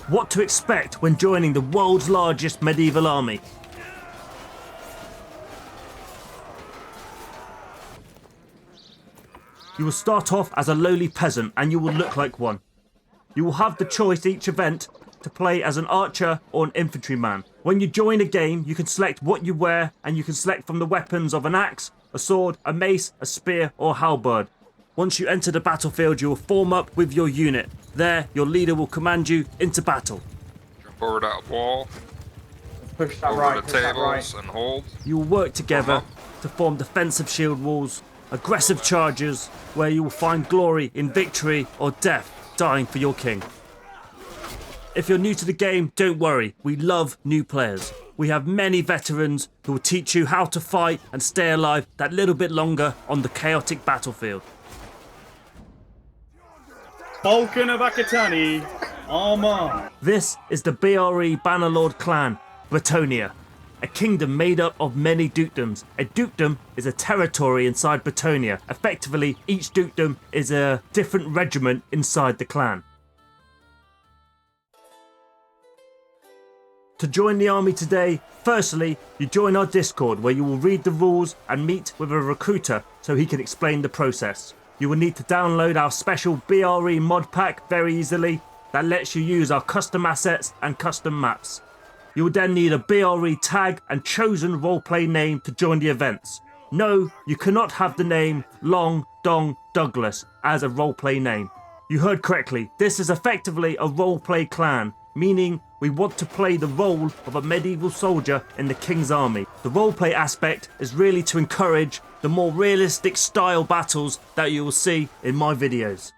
what to expect when joining the world's largest medieval army. You will start off as a lowly peasant and you will look like one. You will have the choice each event to play as an archer or an infantryman. When you join a game, you can select what you wear and you can select from the weapons of an axe, a sword, a mace, a spear or a halberd. Once you enter the battlefield, you will form up with your unit. There, your leader will command you into battle. Jump over that wall, Push that over right, the push that right. tables and hold. You will work together to form defensive shield walls, aggressive charges, where you will find glory in victory or death, dying for your king. If you're new to the game, don't worry, we love new players. We have many veterans who will teach you how to fight and stay alive that little bit longer on the chaotic battlefield. Falcon of Akitani, Armand. This is the BRE Bannerlord clan, Bretonnia, a kingdom made up of many dukedoms. A dukedom is a territory inside Bretonnia. Effectively, each dukedom is a different regiment inside the clan. To join the army today, firstly, you join our Discord where you will read the rules and meet with a recruiter so he can explain the process. You will need to download our special BRE mod pack very easily that lets you use our custom assets and custom maps. You will then need a BRE tag and chosen roleplay name to join the events. No, you cannot have the name Long Dong Douglas as a roleplay name. You heard correctly, this is effectively a roleplay clan, meaning we want to play the role of a medieval soldier in the king's army. The roleplay aspect is really to encourage the more realistic style battles that you will see in my videos.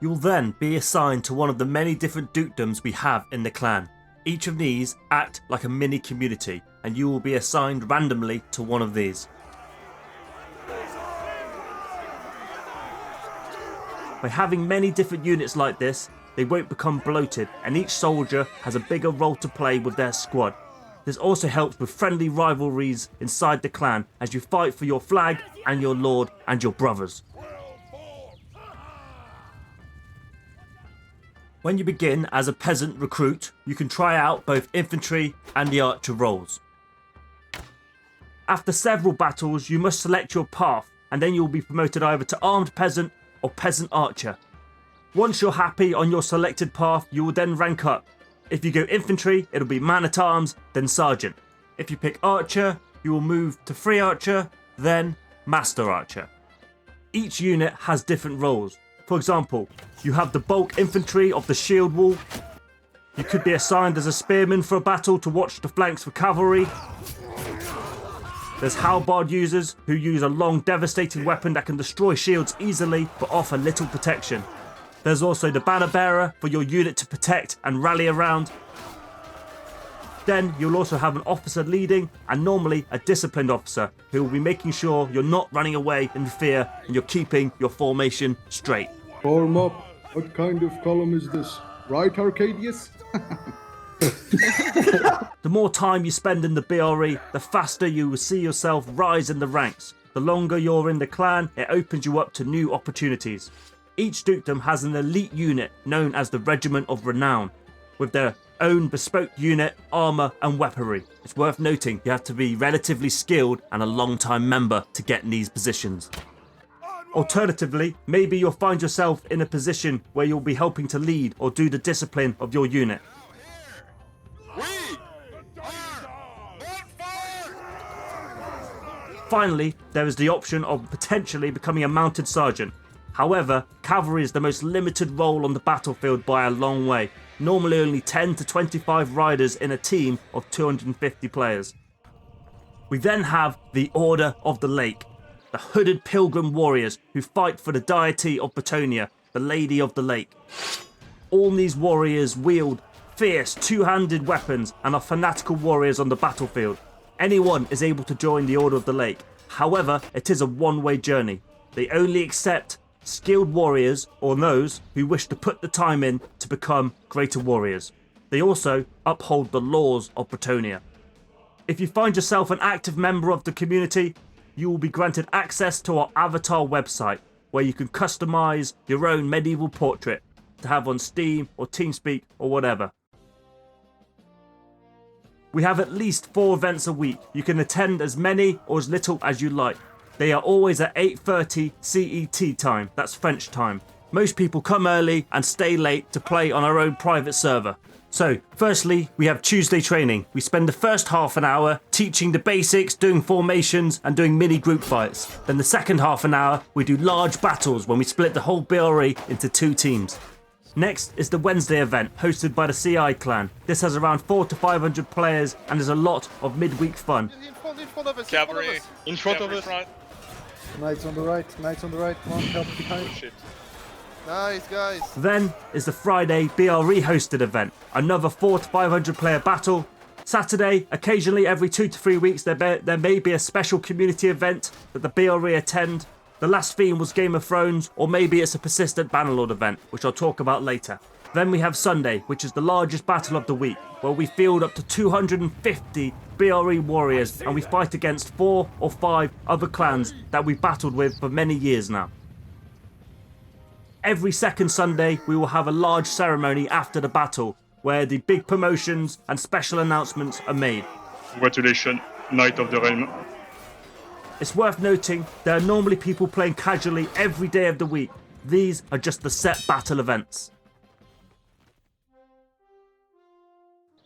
You will then be assigned to one of the many different dukedoms we have in the clan. Each of these act like a mini community and you will be assigned randomly to one of these. By having many different units like this, they won't become bloated and each soldier has a bigger role to play with their squad. This also helps with friendly rivalries inside the clan as you fight for your flag and your lord and your brothers. When you begin as a peasant recruit, you can try out both infantry and the archer roles. After several battles, you must select your path and then you will be promoted either to armed peasant or peasant archer. Once you're happy on your selected path, you will then rank up. If you go infantry, it'll be man-at-arms, then sergeant. If you pick archer, you will move to free archer, then master archer. Each unit has different roles. For example, you have the bulk infantry of the shield wall. You could be assigned as a spearman for a battle to watch the flanks for cavalry. There's halberd users who use a long devastating weapon that can destroy shields easily but offer little protection. There's also the banner bearer for your unit to protect and rally around. Then you'll also have an officer leading and normally a disciplined officer who will be making sure you're not running away in fear and you're keeping your formation straight. Form up. What kind of column is this? Right, Arcadius? The more time you spend in the BRE, the faster you will see yourself rise in the ranks. The longer you're in the clan, it opens you up to new opportunities. Each dukedom has an elite unit known as the Regiment of Renown, with their own bespoke unit, armour and weaponry. It's worth noting you have to be relatively skilled and a long-time member to get in these positions. Alternatively, maybe you'll find yourself in a position where you'll be helping to lead or do the discipline of your unit. Finally, there is the option of potentially becoming a mounted sergeant. However, cavalry is the most limited role on the battlefield by a long way. Normally only 10 to 25 riders in a team of 250 players. We then have the Order of the Lake, the hooded pilgrim warriors who fight for the deity of Bretonnia, the Lady of the Lake. All these warriors wield fierce two-handed weapons and are fanatical warriors on the battlefield. Anyone is able to join the Order of the Lake. However, it is a one-way journey. They only accept skilled warriors or those who wish to put the time in to become greater warriors. They also uphold the laws of Bretonnia. If you find yourself an active member of the community, you will be granted access to our avatar website. where you can customize your own medieval portrait to have on Steam or TeamSpeak or whatever. We have at least 4 events a week. You can attend as many or as little as you like. They are always at 8:30 CET time, that's French time. Most people come early and stay late to play on our own private server. So, firstly, we have Tuesday training. We spend the first half an hour teaching the basics, doing formations and doing mini group fights. Then the second half an hour, we do large battles when we split the whole BRE into 2 teams. Next is the Wednesday event, hosted by the CI clan. This has around 400 to 500 players and is a lot of midweek fun. In front of us. Cavalry. In front of us. Front. Knights on the right, knights on the right, come on, help behind. Shit. Nice, guys. Then is the Friday BRE hosted event, another 400 to 500 player battle. Saturday, occasionally every 2 to 3 weeks, there may be a special community event that the BRE attend. The last theme was Game of Thrones, or maybe it's a persistent Bannerlord event, which I'll talk about later. Then we have Sunday, which is the largest battle of the week, where we field up to 250 BRE warriors and we fight against 4 or 5 other clans that we've battled with for many years now. Every second Sunday, we will have a large ceremony after the battle, where the big promotions and special announcements are made. Congratulations, Knight of the Realm. It's worth noting, there are normally people playing casually every day of the week. These are just the set battle events.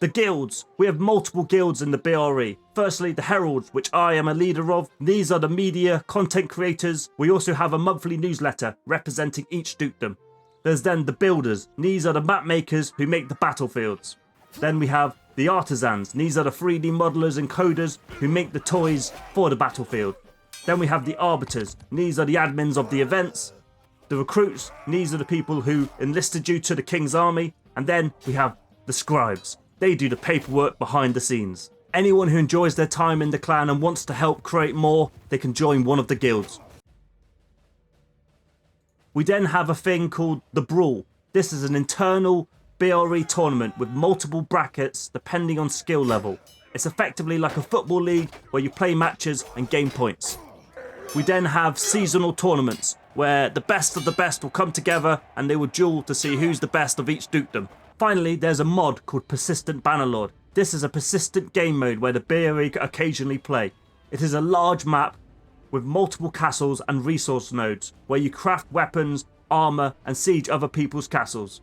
The guilds. We have multiple guilds in the BRE. Firstly, the Heralds, which I am a leader of. These are the media, content creators. We also have a monthly newsletter representing each dukedom. There's then the Builders. These are the map makers who make the battlefields. Then we have the Artisans. These are the 3D modelers and coders who make the toys for the battlefield. Then we have the Arbiters. These are the admins of the events. The Recruits. These are the people who enlisted you to the King's Army. And then we have the Scribes. They do the paperwork behind the scenes. Anyone who enjoys their time in the clan and wants to help create more, they can join one of the guilds. We then have a thing called the Brawl. This is an internal BRE tournament with multiple brackets depending on skill level. It's effectively like a football league where you play matches and gain points. We then have seasonal tournaments where the best of the best will come together and they will duel to see who's the best of each dukedom. Finally, there's a mod called Persistent Bannerlord. This is a persistent game mode where the BRE occasionally play. It is a large map with multiple castles and resource nodes where you craft weapons, armor and siege other people's castles.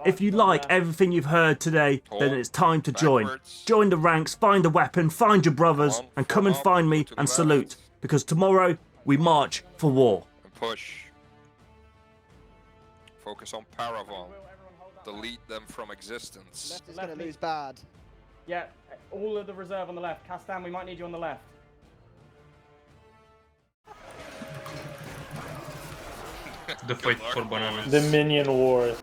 If you like everything you've heard today, then it's time to join. Join the ranks, find a weapon, find your brothers and come and find me and salute. Because tomorrow we march for war. And push. Focus on Paragon. Delete them from existence. Left is going to lose bad. Yeah, all of the reserve on the left. Castan, we might need you on the left. The fight for bananas. The minion wars.